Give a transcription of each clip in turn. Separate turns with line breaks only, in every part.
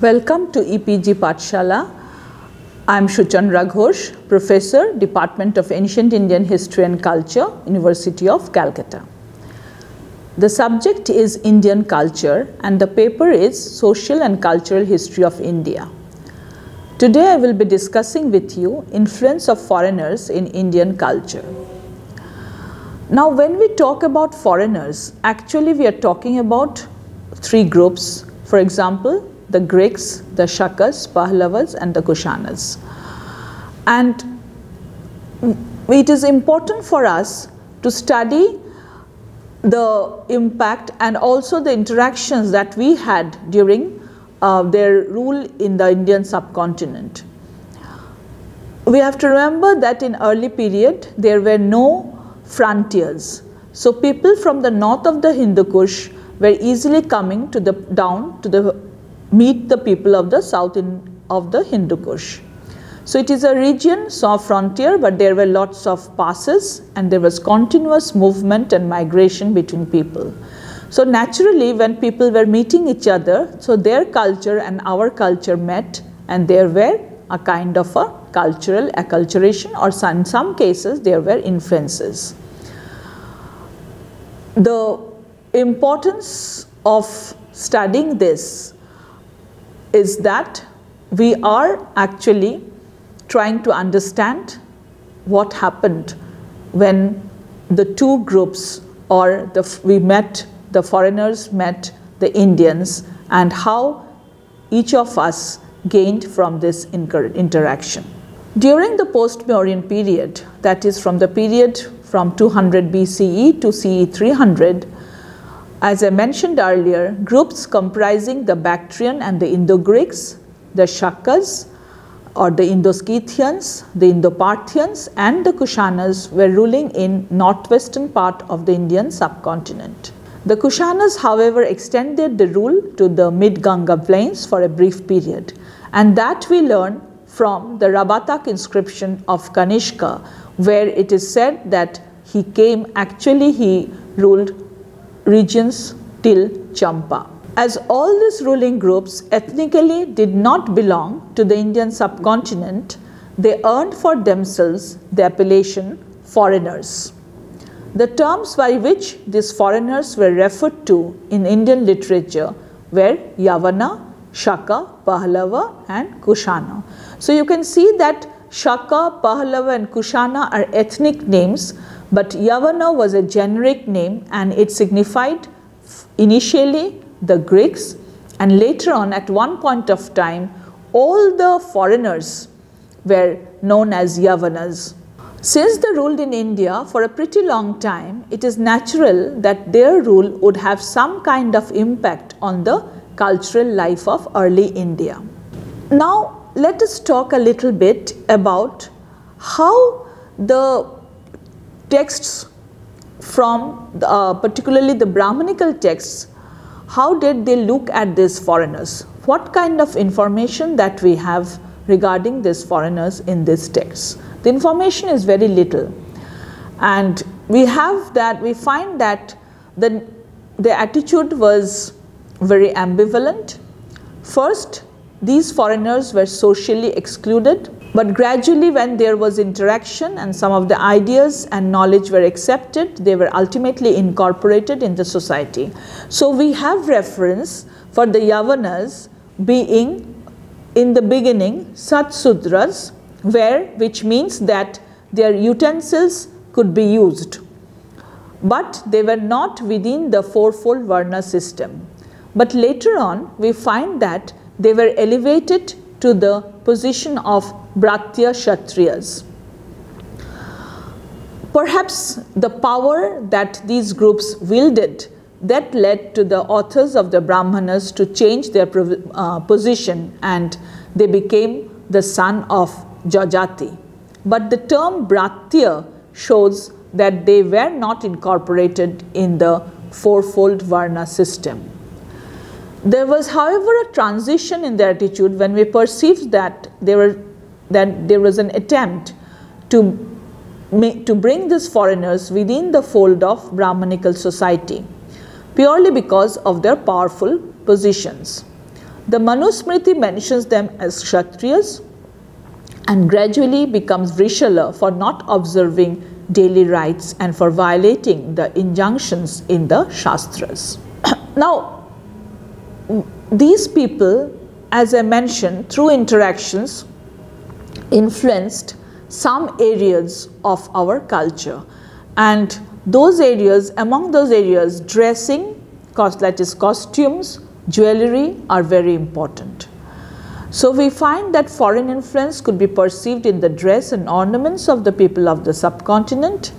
Welcome to EPG Pathshala. I am Shuchandra Ghosh, Professor, Department of Ancient Indian History and Culture, University of Calcutta. The subject is Indian culture and the paper is Social and Cultural History of India. Today I will be discussing with you influence of foreigners in Indian culture. Now when we talk about foreigners, actually we are talking about three groups. For example, the Greeks, the Shakas, Pahlavas and the Kushanas. And it is important for us to study the impact and also the interactions that we had during their rule in the Indian subcontinent. We have to remember that in early period there were no frontiers. So people from the north of the Hindu Kush were easily coming to meet the people of the south of the Hindu Kush. So it is a region, saw frontier, but there were lots of passes and there was continuous movement and migration between people. So naturally when people were meeting each other, so their culture and our culture met and there were a kind of a cultural acculturation, or in some cases there were influences. The importance of studying this is that we are actually trying to understand what happened when the two groups or the foreigners met the Indians and how each of us gained from this interaction. During the post-Mauryan period, that is from the period from 200 BCE to CE 300, as I mentioned earlier, groups comprising the Bactrian and the Indo-Greeks, the Shakas or the Indo-Scythians, the Indo-Parthians and the Kushanas were ruling in northwestern part of the Indian subcontinent. The Kushanas, however, extended the rule to the mid-Ganga plains for a brief period, and that we learn from the Rabatak inscription of Kanishka, where it is said that he ruled regions till Champa. As all these ruling groups ethnically did not belong to the Indian subcontinent, they earned for themselves the appellation foreigners. The terms by which these foreigners were referred to in Indian literature were Yavana, Shaka, Pahlava and Kushana. So you can see that Shaka, Pahlava and Kushana are ethnic names, but Yavana was a generic name and it signified initially the Greeks, and later on at one point of time all the foreigners were known as Yavanas. Since they ruled in India for a pretty long time, it is natural that their rule would have some kind of impact on the cultural life of early India. Now let us talk a little bit about how the texts from particularly the Brahmanical texts, how did they look at these foreigners? What kind of information that we have regarding these foreigners in these texts? The information is very little, and we find that the attitude was very ambivalent. First, these foreigners were socially excluded, but gradually when there was interaction and some of the ideas and knowledge were accepted, they were ultimately incorporated in the society. So we have reference for the Yavanas being in the beginning Satsudras, which means that their utensils could be used, but they were not within the fourfold Varna system. But later on we find that they were elevated to the position of Bhratya Kshatriyas. Perhaps the power that these groups wielded that led to the authors of the Brahmanas to change their position, and they became the son of Jajati. But the term Bhratya shows that they were not incorporated in the fourfold Varna system. There was, however, a transition in their attitude when we perceived that there was an attempt to bring these foreigners within the fold of Brahmanical society, purely because of their powerful positions. The Manusmriti mentions them as Kshatriyas and gradually becomes Vrishala for not observing daily rites and for violating the injunctions in the Shastras. Now, these people, as I mentioned, through interactions influenced some areas of our culture, and those areas, among those areas, dressing, that is costumes, jewelry are very important. So we find that foreign influence could be perceived in the dress and ornaments of the people of the subcontinent.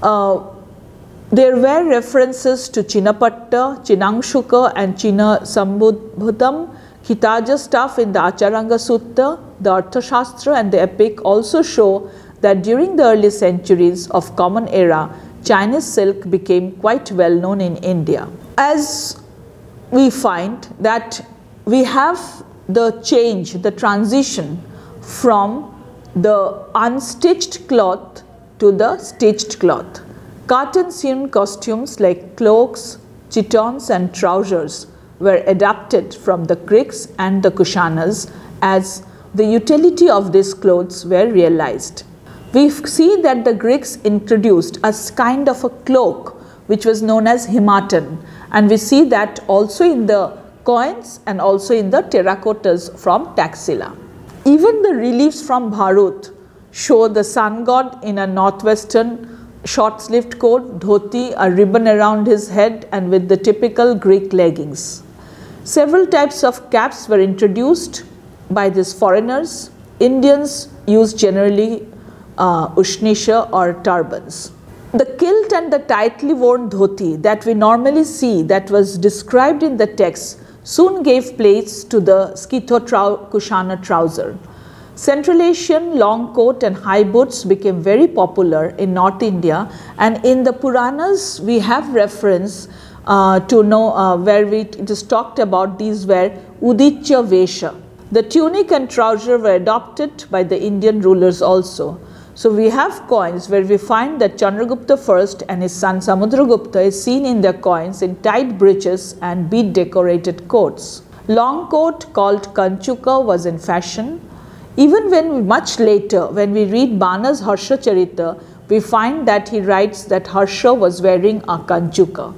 There were references to Chinapatta, Chinangshuka and China Sambhutam, Khitaja stuff in the Acharanga Sutta, the Arthashastra and the epic also show that during the early centuries of Common Era, Chinese silk became quite well known in India. As we find that we have the change, the transition from the unstitched cloth to the stitched cloth. Cotton sewn costumes like cloaks, chitons and trousers were adapted from the Greeks and the Kushanas as the utility of these clothes were realized. We see that the Greeks introduced a kind of a cloak which was known as himatan, and we see that also in the coins and also in the terracottas from Taxila. Even the reliefs from Bharut show the sun god in a northwestern short-sleeved coat, dhoti, a ribbon around his head and with the typical Greek leggings. Several types of caps were introduced by these foreigners. Indians used generally ushnisha or turbans. The kilt and the tightly worn dhoti that we normally see that was described in the text soon gave place to the Scytho-Kushana trouser. Central Asian long coat and high boots became very popular in North India, and in the Puranas we have reference to know where it is talked about these were Uditya Vesha. The tunic and trouser were adopted by the Indian rulers also. So we have coins where we find that Chandragupta I and his son Samudragupta is seen in their coins in tight breeches and bead decorated coats. Long coat called Kanchuka was in fashion. Even when much later, when we read Bana's Harsha Charita, we find that he writes that Harsha was wearing a Kanchuka.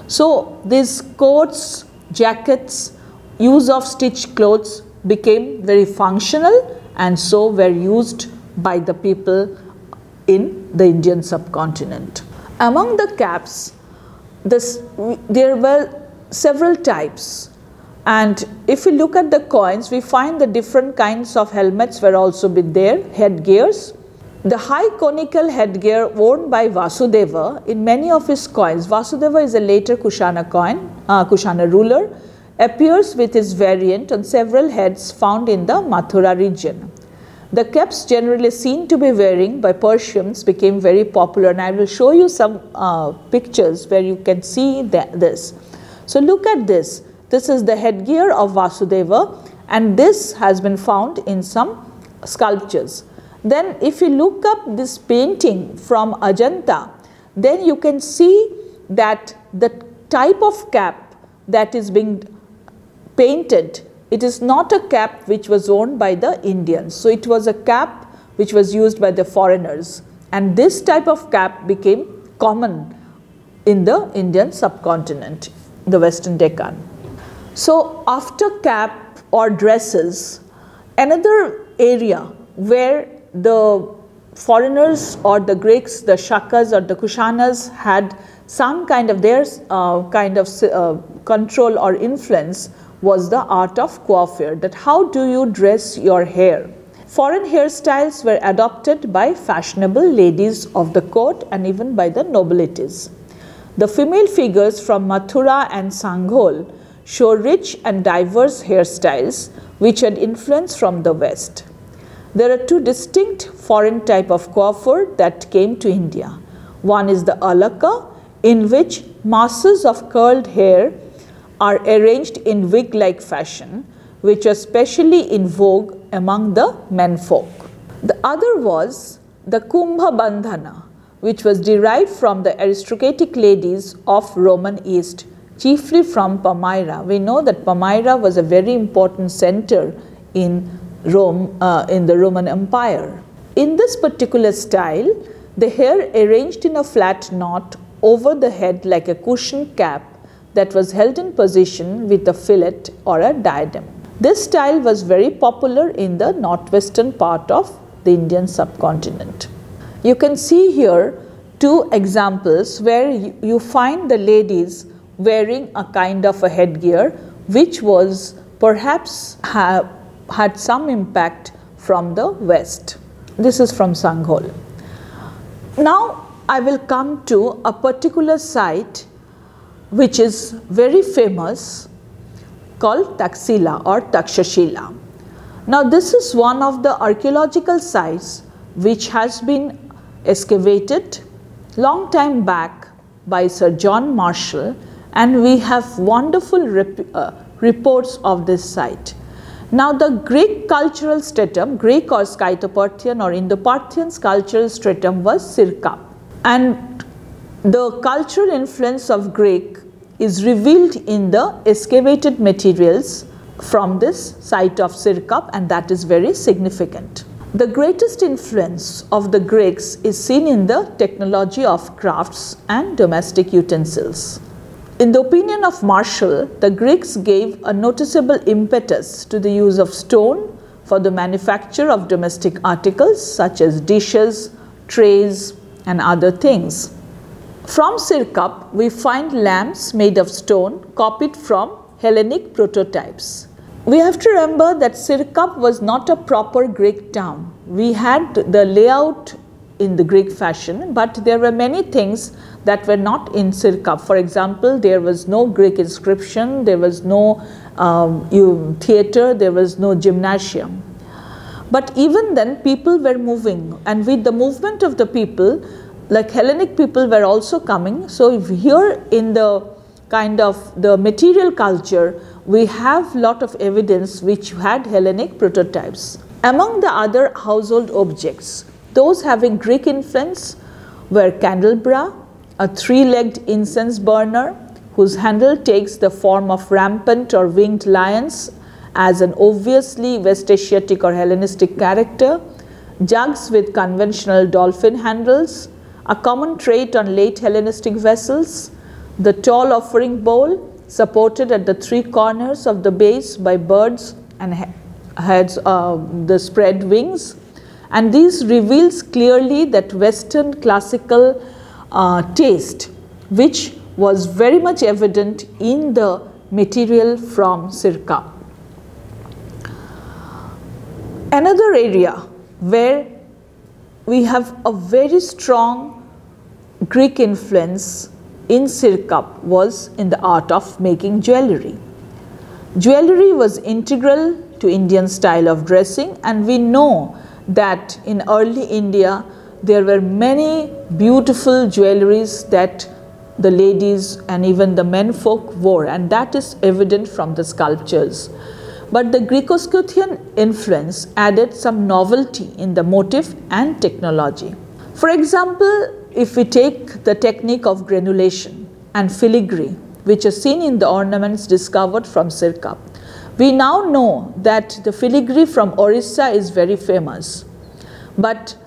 So these coats, jackets, use of stitched clothes became very functional and so were used by the people in the Indian subcontinent. Among the caps, there were several types, and if we look at the coins, we find the different kinds of helmets were also be there, headgears. The high conical headgear worn by Vasudeva in many of his coins, Vasudeva is a later Kushana ruler, appears with his variant on several heads found in the Mathura region. The caps generally seen to be wearing by Persians became very popular, and I will show you some pictures where you can see this. So look at this. This is the headgear of Vasudeva, and this has been found in some sculptures. Then if you look up this painting from Ajanta, then you can see that the type of cap that is being painted, it is not a cap which was worn by the Indians. So it was a cap which was used by the foreigners, and this type of cap became common in the Indian subcontinent, the Western Deccan. So after cap or dresses, another area where the foreigners or the Greeks, the Shakas or the Kushanas had some kind of their control or influence was the art of coiffure, that how do you dress your hair. Foreign hairstyles were adopted by fashionable ladies of the court and even by the nobilities. The female figures from Mathura and Sanghol show rich and diverse hairstyles which had influence from the West. There are two distinct foreign type of coiffure that came to India. One is the alaka, in which masses of curled hair are arranged in wig-like fashion, which was specially in vogue among the menfolk. The other was the Kumbha Bandhana, which was derived from the aristocratic ladies of Roman East, chiefly from Palmyra. We know that Palmyra was a very important center in Rome, in the Roman Empire. In this particular style, the hair arranged in a flat knot over the head like a cushion cap that was held in position with a fillet or a diadem. This style was very popular in the northwestern part of the Indian subcontinent. You can see here two examples where you find the ladies wearing a kind of a headgear which was perhaps had some impact from the west. This is from Sanghol. Now I will come to a particular site which is very famous called Taxila or Takshashila. Now this is one of the archaeological sites which has been excavated long time back by Sir John Marshall, and we have wonderful reports of this site. Now the Greek cultural stratum, Greek or Scythoparthian or Indo-Parthian cultural stratum was Sirkap, and the cultural influence of Greek is revealed in the excavated materials from this site of Sirkap, and that is very significant. The greatest influence of the Greeks is seen in the technology of crafts and domestic utensils. In the opinion of Marshall, the Greeks gave a noticeable impetus to the use of stone for the manufacture of domestic articles such as dishes, trays, and other things. From Sirkap, we find lamps made of stone copied from Hellenic prototypes. We have to remember that Sirkap was not a proper Greek town. We had the layout in the Greek fashion, but there were many things that were not in Sirkap. For example, there was no Greek inscription, there was no theatre, there was no gymnasium. But even then, people were moving, and with the movement of the people, like Hellenic people were also coming. So here in the kind of the material culture, we have lot of evidence which had Hellenic prototypes. Among the other household objects, those having Greek influence were candelabra, a three-legged incense burner whose handle takes the form of rampant or winged lions as an obviously West Asiatic or Hellenistic character, jugs with conventional dolphin handles, a common trait on late Hellenistic vessels, the tall offering bowl supported at the three corners of the base by birds and heads the spread wings, and this reveals clearly that Western classical taste which was very much evident in the material from Sirkap. Another area where we have a very strong Greek influence in Sirkap was in the art of making jewellery. Jewellery was integral to Indian style of dressing, and we know that in early India there were many beautiful jewelleries that the ladies and even the men folk wore, and that is evident from the sculptures. But the Greco-Scythian influence added some novelty in the motif and technology. For example, if we take the technique of granulation and filigree, which are seen in the ornaments discovered from Sirkap, we now know that the filigree from Orissa is very famous, but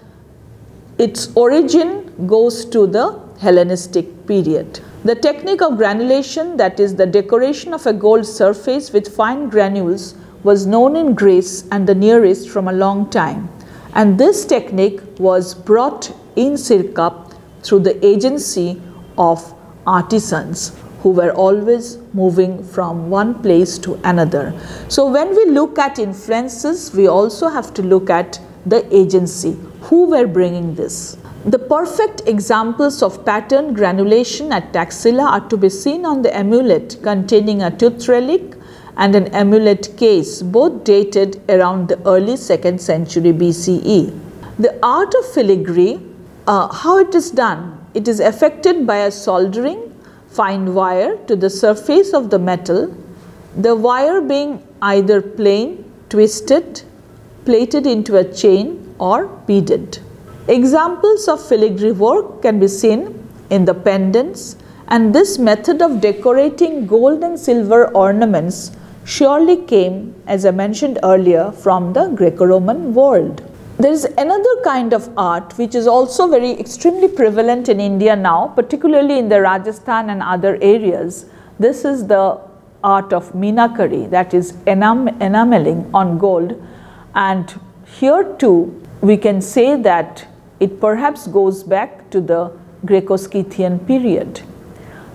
its origin goes to the Hellenistic period. The technique of granulation, that is the decoration of a gold surface with fine granules, was known in Greece and the Near East from a long time, and this technique was brought in Sirkap through the agency of artisans who were always moving from one place to another. So when we look at influences, we also have to look at the agency, who were bringing this. The perfect examples of pattern granulation at Taxila are to be seen on the amulet containing a tooth relic and an amulet case, both dated around the early 2nd century BCE. The art of filigree, how it is done? It is effected by a soldering fine wire to the surface of the metal, the wire being either plain, twisted, plaited into a chain or beaded. Examples of filigree work can be seen in the pendants And this method of decorating gold and silver ornaments surely came, as I mentioned earlier, from the Greco-Roman world. There is another kind of art which is also very extremely prevalent in India now, particularly in the Rajasthan and other areas. This is the art of meenakari, that is enameling on gold, and here too we can say that it perhaps goes back to the Greco-Scythian period.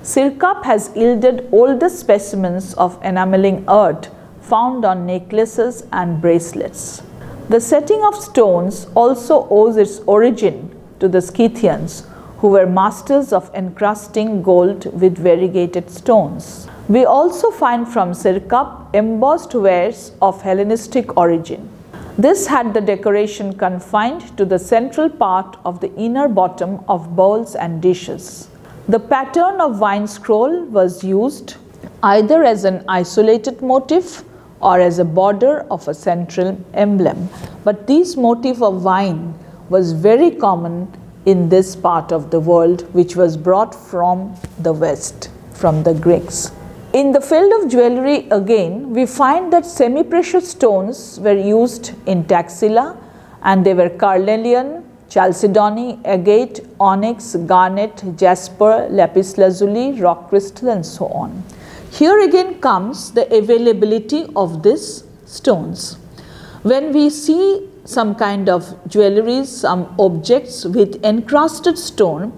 Sirkap has yielded oldest specimens of enameling art found on necklaces and bracelets. The setting of stones also owes its origin to the Scythians, who were masters of encrusting gold with variegated stones. We also find from Sirkap embossed wares of Hellenistic origin. This had the decoration confined to the central part of the inner bottom of bowls and dishes. The pattern of wine scroll was used either as an isolated motif or as a border of a central emblem. But this motif of wine was very common in this part of the world, which was brought from the West, from the Greeks. In the field of jewelry again, we find that semi-precious stones were used in Taxila, and they were carnelian, chalcedony, agate, onyx, garnet, jasper, lapis lazuli, rock crystal, and so on. Here again comes the availability of these stones. When we see some kind of jewelry, some objects with encrusted stone,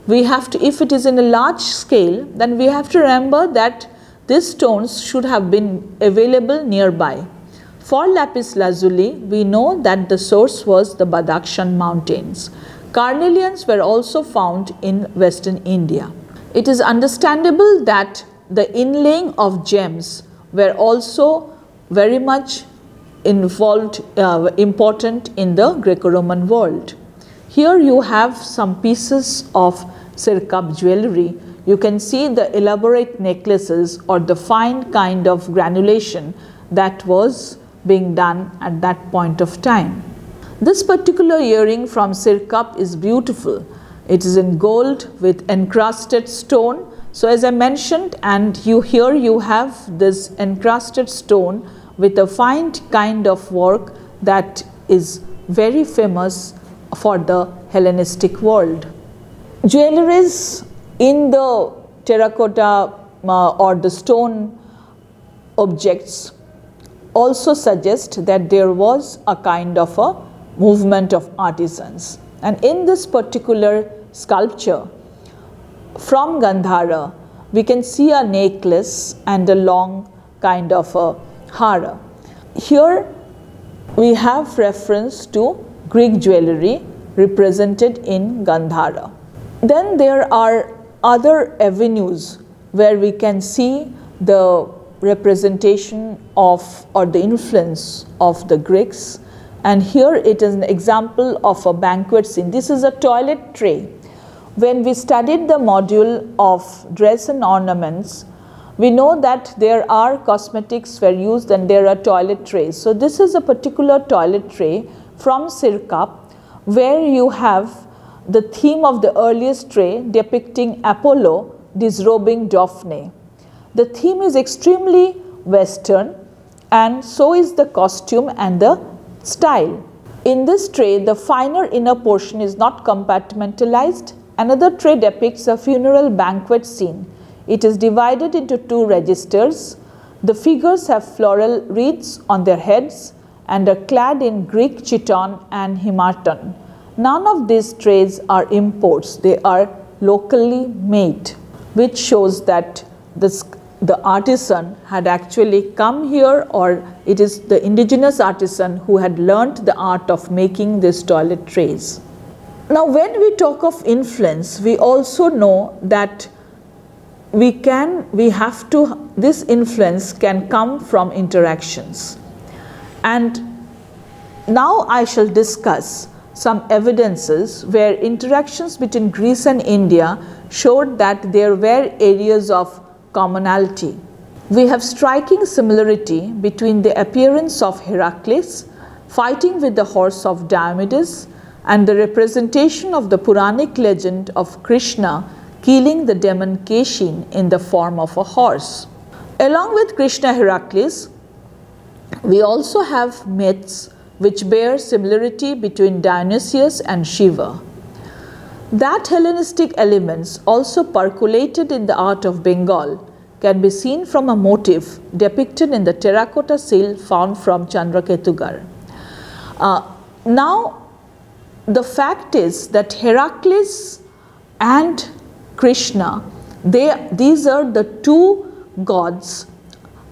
we have to, if it is in a large scale, then we have to remember that these stones should have been available nearby. For lapis lazuli, we know that the source was the Badakhshan mountains. Carnelians were also found in Western India. It is understandable that the inlaying of gems were also very much involved, important in the Greco-Roman world. Here you have some pieces of Sirkap jewelry. You can see the elaborate necklaces or the fine kind of granulation that was being done at that point of time. This particular earring from Sirkap is beautiful. It is in gold with encrusted stone. So as I mentioned, and here you have this encrusted stone with a fine kind of work that is very famous for the Hellenistic world. Jewelries in the terracotta or the stone objects also suggest that there was a kind of a movement of artisans. And in this particular sculpture from Gandhara, we can see a necklace and a long kind of a hara. Here we have reference to Greek jewelry represented in Gandhara. Then there are other avenues where we can see the representation of or the influence of the Greeks, and here it is an example of a banquet scene. This is a toilet tray. When we studied the module of dress and ornaments, we know that there are cosmetics were used and there are toilet trays. So this is a particular toilet tray from Sirkap where you have the theme of the earliest tray depicting Apollo disrobing Daphne. The theme is extremely Western, and so is the costume and the style. In this tray, the finer inner portion is not compartmentalized. Another tray depicts a funeral banquet scene. It is divided into two registers. The figures have floral wreaths on their heads and are clad in Greek chiton and hamarton. None of these trays are imports, they are locally made, which shows that the artisan had actually come here, or it is the indigenous artisan who had learnt the art of making these toilet trays. Now when we talk of influence, we also know that this influence can come from interactions. And now I shall discuss some evidences where interactions between Greece and India showed that there were areas of commonality. We have striking similarity between the appearance of Heracles fighting with the horse of Diomedes and the representation of the Puranic legend of Krishna killing the demon Keshin in the form of a horse. Along with Krishna Heracles, we also have myths which bear similarity between Dionysius and Shiva. That Hellenistic elements also percolated in the art of Bengal can be seen from a motif depicted in the terracotta seal found from Chandraketugarh. Now, the fact is that Heracles and Krishna, these are the two gods.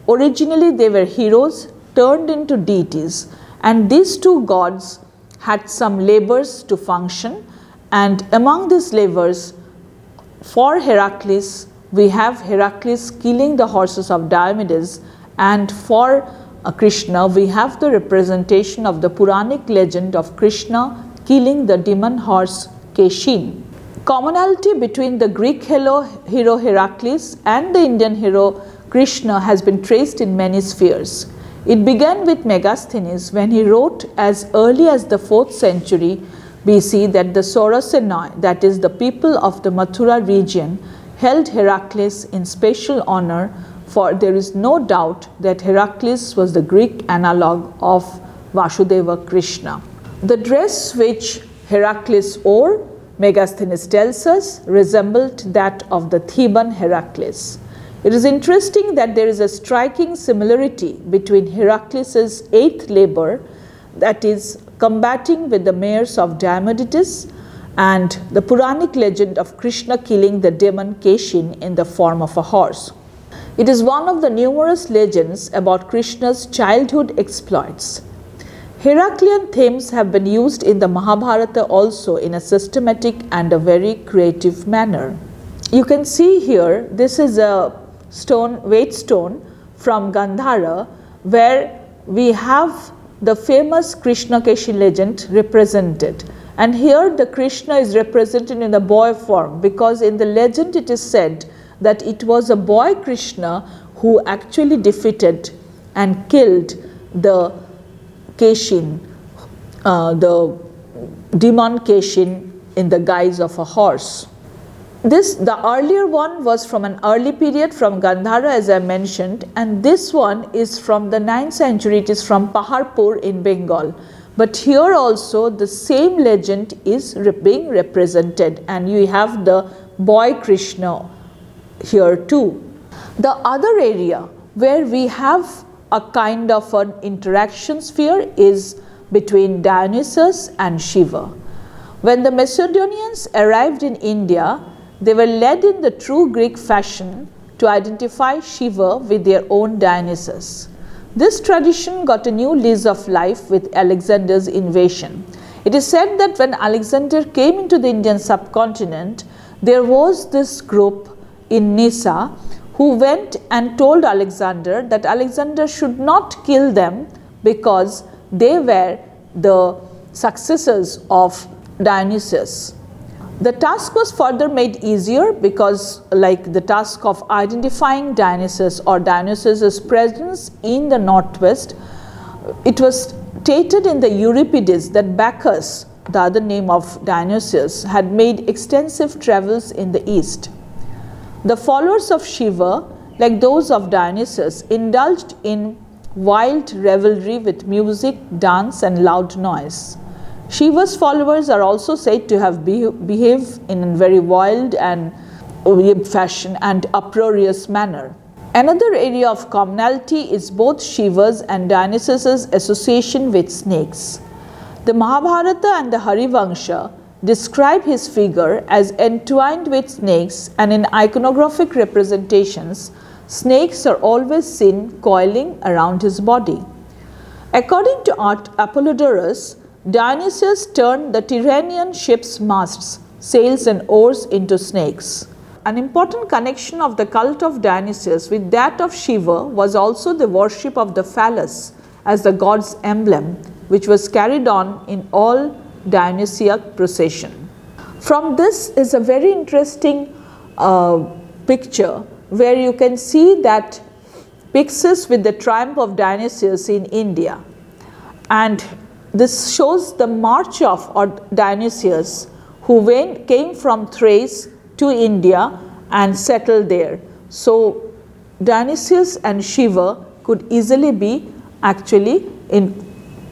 Originally, they were heroes turned into deities, and these two gods had some labors to function, and among these labors, for Heracles, we have Heracles killing the horses of Diomedes, and for Krishna, we have the representation of the Puranic legend of Krishna killing the demon horse Keshin. Commonality between the Greek hero Heracles and the Indian hero Krishna has been traced in many spheres. It began with Megasthenes when he wrote as early as the 4th century BC that the Sorosenoi, that is the people of the Mathura region, held Heracles in special honor, for there is no doubt that Heracles was the Greek analog of Vasudeva Krishna. The dress which Heracles wore, Megasthenes tells us, resembled that of the Theban Heracles. It is interesting that there is a striking similarity between Heracles' 8th labor, that is combating with the mares of Diomedes, and the Puranic legend of Krishna killing the demon Keshin in the form of a horse. It is one of the numerous legends about Krishna's childhood exploits. Heraclean themes have been used in the Mahabharata also in a systematic and a very creative manner. You can see here, this is a stone, weight stone from Gandhara, where we have the famous Krishna Keshin legend represented. And here the Krishna is represented in the boy form, because in the legend it is said that it was a boy Krishna who actually defeated and killed the Keshin, the demon Keshin in the guise of a horse. The earlier one was from an early period from Gandhara, as I mentioned, and this one is from the 9th century. It is from Paharpur in Bengal. But here also the same legend is being represented, and you have the boy Krishna here too. The other area where we have a kind of an interaction sphere is between Dionysus and Shiva. When the Macedonians arrived in India, they were led in the true Greek fashion to identify Shiva with their own Dionysus. This tradition got a new lease of life with Alexander's invasion. It is said that when Alexander came into the Indian subcontinent, there was this group in Nisa who went and told Alexander that Alexander should not kill them because they were the successors of Dionysus. The task was further made easier because, like the task of identifying Dionysus or Dionysus's presence in the northwest, it was stated in the Euripides that Bacchus, the other name of Dionysus, had made extensive travels in the east. The followers of Shiva, like those of Dionysus, indulged in wild revelry with music, dance, and loud noise. Shiva's followers are also said to have behaved in a very wild and fashion and uproarious manner. Another area of commonality is both Shiva's and Dionysus's association with snakes. The Mahabharata and the Harivansha describe his figure as entwined with snakes, and in iconographic representations, snakes are always seen coiling around his body. According to Apollodorus, Dionysus turned the Tyrrhenian ship's masts, sails and oars into snakes. An important connection of the cult of Dionysus with that of Shiva was also the worship of the phallus as the god's emblem, which was carried on in all Dionysiac procession. From this is a very interesting picture where you can see that pyxis with the triumph of Dionysus in India, and this shows the march of Dionysius, who came from Thrace to India and settle there. So Dionysius and Shiva could easily be actually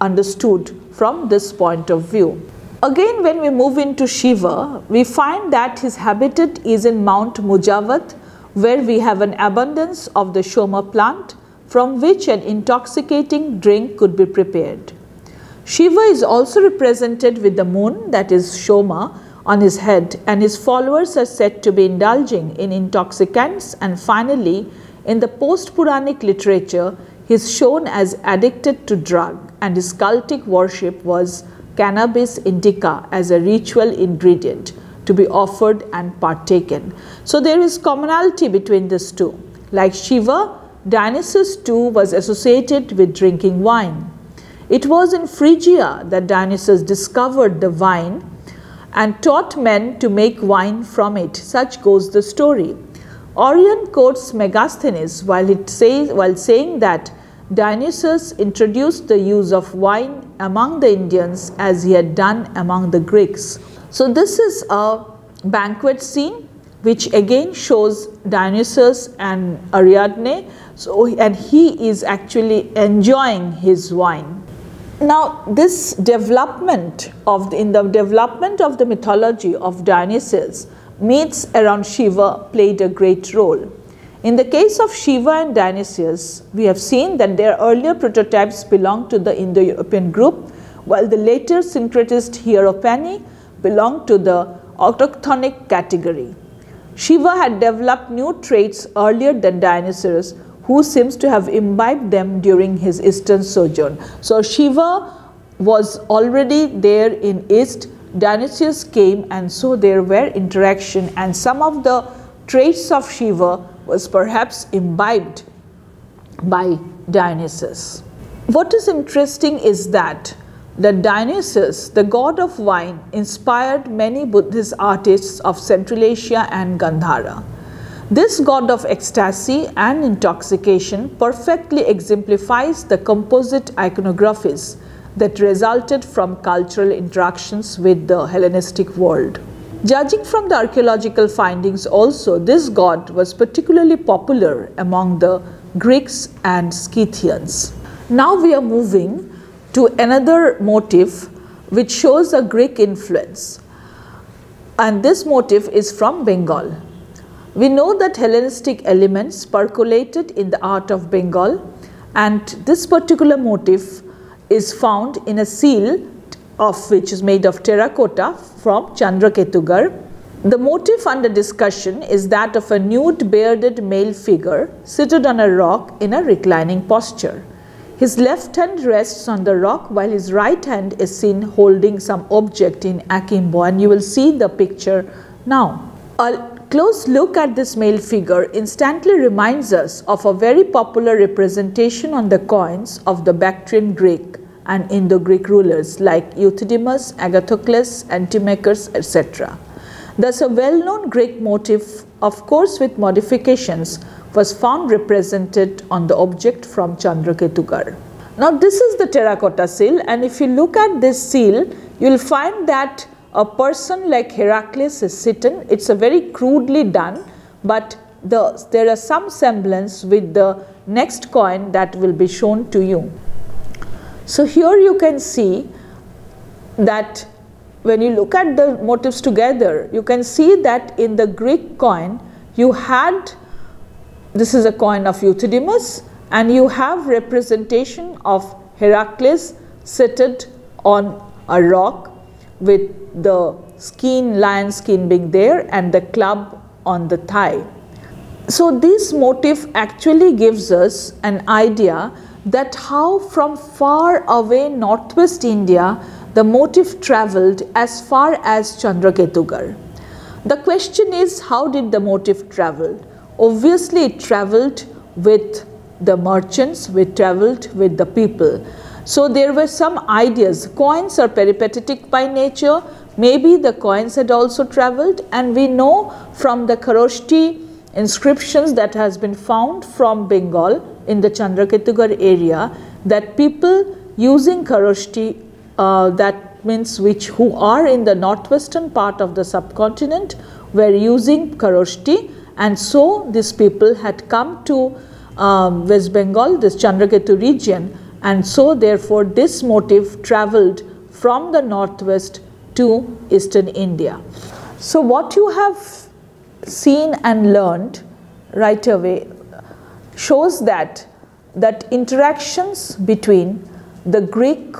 understood from this point of view. Again, when we move into Shiva, we find that his habitat is in Mount Mujavat, where we have an abundance of the Shoma plant, from which an intoxicating drink could be prepared. Shiva is also represented with the moon, that is Shoma, on his head, and his followers are said to be indulging in intoxicants, and finally, in the post-Puranic literature, he is shown as addicted to drug, and his cultic worship was cannabis indica as a ritual ingredient to be offered and partaken. So there is commonality between these two. Like Shiva, Dionysus too was associated with drinking wine. It was in Phrygia that Dionysus discovered the vine and taught men to make wine from it. Such goes the story. Orion quotes Megasthenes while saying that Dionysus introduced the use of wine among the Indians as he had done among the Greeks. So this is a banquet scene which again shows Dionysus and Ariadne, and he is actually enjoying his wine. Now this development in the development of the mythology of Dionysus, myths around Shiva played a great role. In the case of Shiva and Dionysius, we have seen that their earlier prototypes belonged to the Indo-European group, while the later syncretist Hieropany belonged to the autochthonic category. Shiva had developed new traits earlier than Dionysius, who seems to have imbibed them during his eastern sojourn. So Shiva was already there in East, Dionysius came, and so there were interaction, and some of the traits of Shiva was perhaps imbibed by Dionysus. What is interesting is that Dionysus, the god of wine, inspired many Buddhist artists of Central Asia and Gandhara. This god of ecstasy and intoxication perfectly exemplifies the composite iconographies that resulted from cultural interactions with the Hellenistic world. Judging from the archaeological findings also, this god was particularly popular among the Greeks and Scythians. Now we are moving to another motif which shows a Greek influence, and this motif is from Bengal. We know that Hellenistic elements percolated in the art of Bengal, and this particular motif is found in a seal which is made of terracotta from Chandraketugarh. The motif under discussion is that of a nude bearded male figure seated on a rock in a reclining posture. His left hand rests on the rock while his right hand is seen holding some object in akimbo, and you will see the picture now. A close look at this male figure instantly reminds us of a very popular representation on the coins of the Bactrian Greek and Indo-Greek rulers like Euthydemus, Agathocles, Antimachus, etc. Thus, a well-known Greek motif, of course with modifications, was found represented on the object from Chandraketugarh. Now, this is the terracotta seal, and if you look at this seal, you will find that a person like Heracles is sitting. It's a very crudely done, but there are some semblance with the next coin that will be shown to you. So here you can see that when you look at the motifs together, you can see that in the Greek coin you had, this is a coin of Euthydemus, and you have representation of Heracles seated on a rock with the skin, lion skin being there, and the club on the thigh. So this motif actually gives us an idea that how from far away northwest India the motif travelled as far as Chandraketugarh. The question is, how did the motif travel? Obviously it travelled with the merchants, it travelled with the people. So there were some ideas. Coins are peripatetic by nature, maybe the coins had also travelled, and we know from the Kharoshti inscriptions that has been found from Bengal in the Chandraketugarh area that people using Kharoshti that means who are in the northwestern part of the subcontinent were using Kharoshti, and so these people had come to West Bengal, this Chandraketu region, and so therefore this motif travelled from the northwest to eastern India. So what you have seen and learned right away shows that interactions between the Greek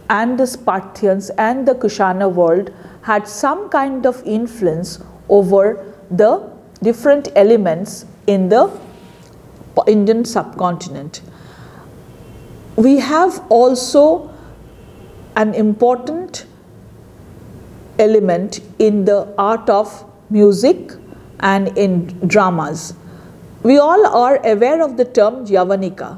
and the Parthians and the Kushana world had some kind of influence over the different elements in the Indian subcontinent. We have also an important element in the art of music and in dramas. We all are aware of the term Yavanika,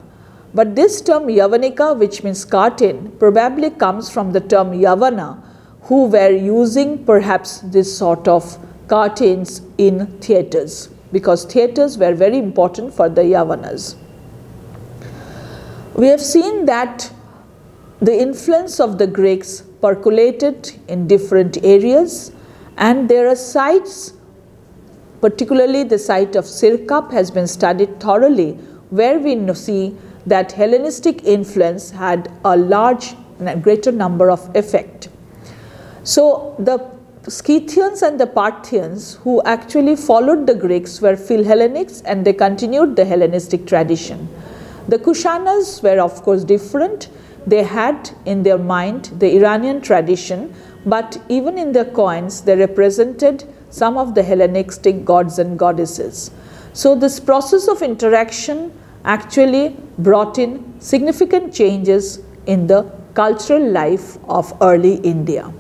but this term Yavanika, which means curtain, probably comes from the term Yavana, who were using perhaps this sort of curtains in theatres, because theatres were very important for the Yavanas. We have seen that the influence of the Greeks percolated in different areas, and there are sites, particularly the site of Sirkap has been studied thoroughly, where we see that Hellenistic influence had a large and greater number of effect. So the Scythians and the Parthians, who actually followed the Greeks, were Philhellenics, and they continued the Hellenistic tradition. The Kushanas were of course different. They had in their mind the Iranian tradition, but even in their coins they represented some of the Hellenistic gods and goddesses. So this process of interaction actually brought in significant changes in the cultural life of early India.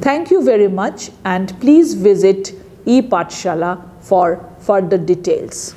Thank you very much, and please visit ePathshala for further details.